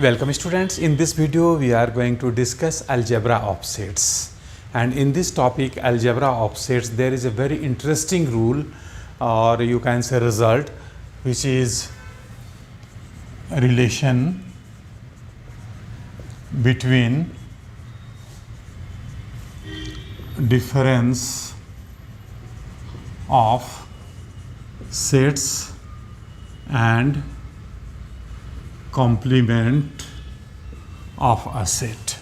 Welcome students. In this video we are going to discuss algebra of sets, and in this topic algebra of sets there is a very interesting rule, or you can say result, which is relation between difference of sets and complement of a set.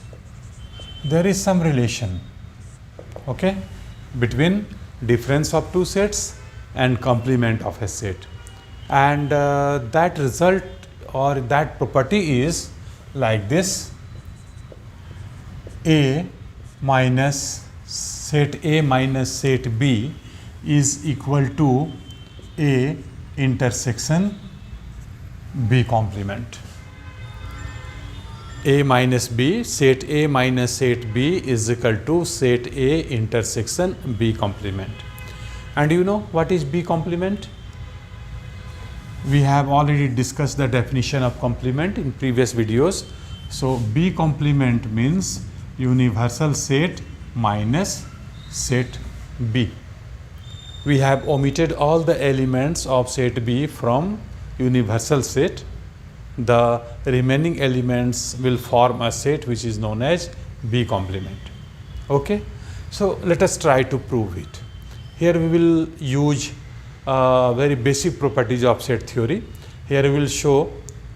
There is some relation, okay, between difference of two sets and complement of a set, and that result or that property is like this: A minus set A minus set B is equal to A intersection B complement. A minus B, set A minus set B is equal to set A intersection B complement. And you know what is B complement? We have already discussed the definition of complement in previous videos. So B complement means universal set minus set B. We have omitted all the elements of set B from universal set. The remaining elements will form a set which is known as B complement. Okay, so let us try to prove it. Here we will use very basic properties of set theory. Here we will show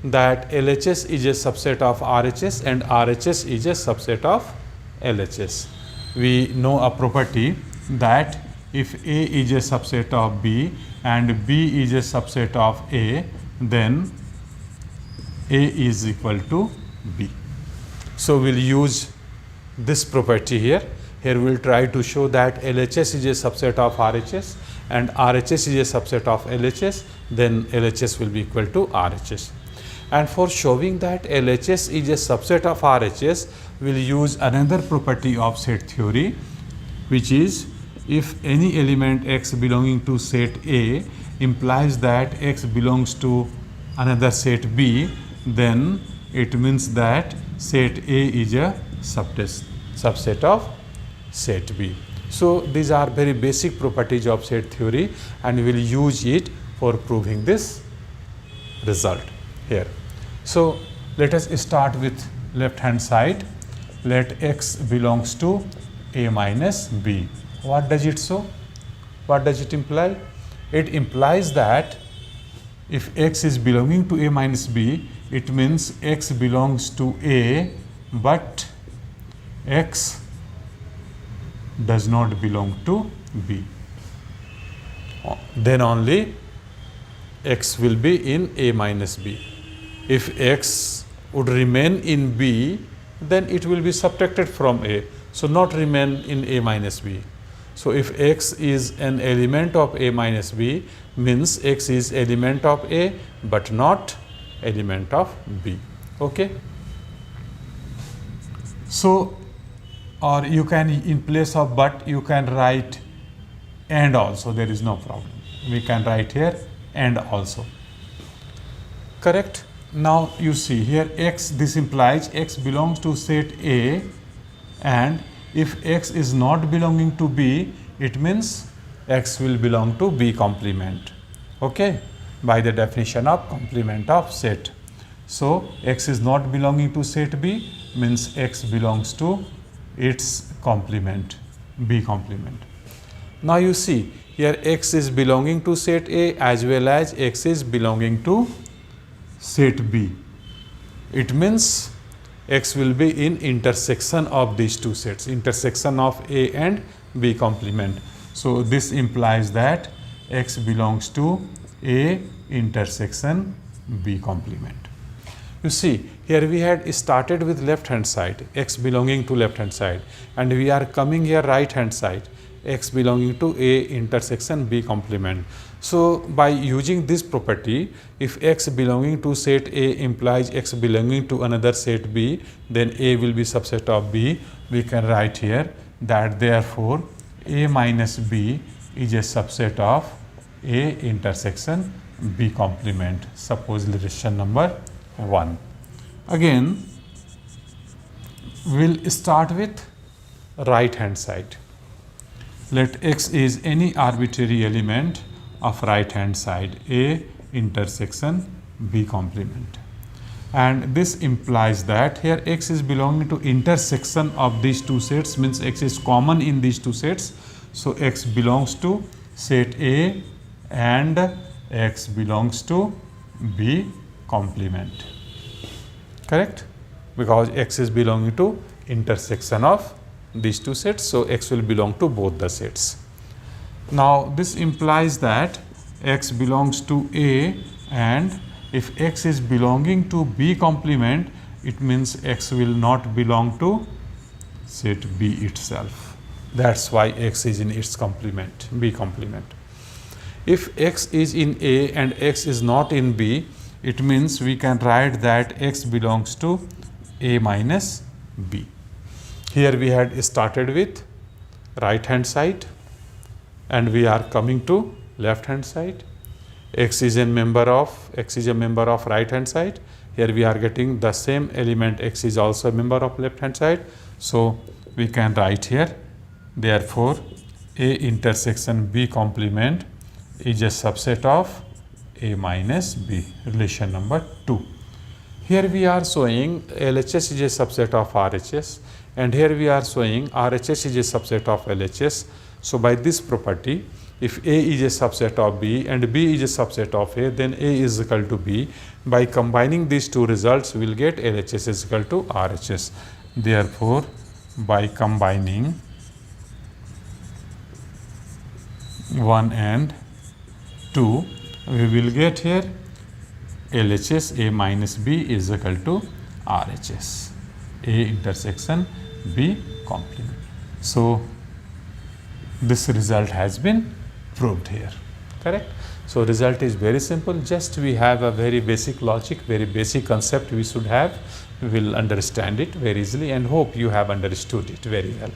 that LHS is a subset of RHS and RHS is a subset of LHS. We know a property that if A is a subset of B and B is a subset of A, then A is equal to B. So we'll use this property here. Here we'll try to show that LHS is a subset of RHS and RHS is a subset of LHS, then LHS will be equal to RHS. And for showing that LHS is a subset of RHS, we'll use another property of set theory, which is if any element x belonging to set A implies that x belongs to another set B, then it means that set A is a subset of set B. So these are very basic properties of set theory, and we will use it for proving this result here. So let us start with left hand side. Let x belongs to A minus B. What does it show? What does it imply? It implies that if x is belonging to A minus B, it means x belongs to A, but x does not belong to B. Then only x will be in A minus B. If x would remain in B, then it will be subtracted from A, so not remain in A minus B. So if x is an element of A minus B, means x is element of A but not element of B. Okay. So, or you can, in place of but, you can write and also, there is no problem. We can write here and also. Correct. Now you see here x, this implies x belongs to set A, and if x is not belonging to B, it means x will belong to B complement, okay, by the definition of complement of set. So x is not belonging to set B means x belongs to its complement, B complement. Now you see here x is belonging to set A as well as x is belonging to set B. It means x will be in intersection of these two sets, intersection of A and B complement. So this implies that x belongs to A intersection B complement. You see here we had started with left hand side, x belonging to left hand side, and we are coming here right hand side, x belonging to A intersection B complement. So by using this property, if x belonging to set A implies x belonging to another set B, then A will be subset of B. We can write here that therefore A minus B is a subset of A intersection B complement. Suppose relation number 1. Again, we'll start with right hand side. Let x is any arbitrary element of right hand side A intersection B complement. And this implies that here x is belonging to intersection of these two sets, means x is common in these two sets. So x belongs to set A and x belongs to B complement. Correct? Because x is belonging to intersection of these two sets, so x will belong to both the sets. Now this implies that x belongs to A, and if x is belonging to B complement, it means x will not belong to set B itself. That's why x is in its complement, B complement. If x is in A and x is not in B, it means we can write that x belongs to A minus B. Here we had started with right hand side and we are coming to left hand side. X is a member of right hand side. Here we are getting the same element, x is also a member of left hand side. So we can write here, therefore A intersection B complement is a subset of A minus B, relation number 2. Here we are showing LHS is a subset of RHS, and here we are showing RHS is a subset of LHS. So by this property, if A is a subset of B and B is a subset of A, then A is equal to B. By combining these two results, we will get LHS is equal to RHS. Therefore, by combining 1 and 2, we will get here LHS A minus B is equal to RHS, A intersection B complement. So this result has been proved here. Correct? So result is very simple. Just we have a very basic logic, very basic concept we should have. We will understand it very easily and hope you have understood it very well.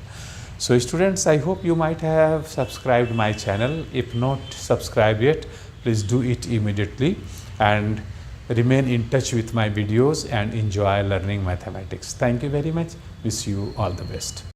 So students, I hope you might have subscribed my channel. If not subscribed yet, please do it immediately and remain in touch with my videos and enjoy learning mathematics. Thank you very much. Wish you all the best.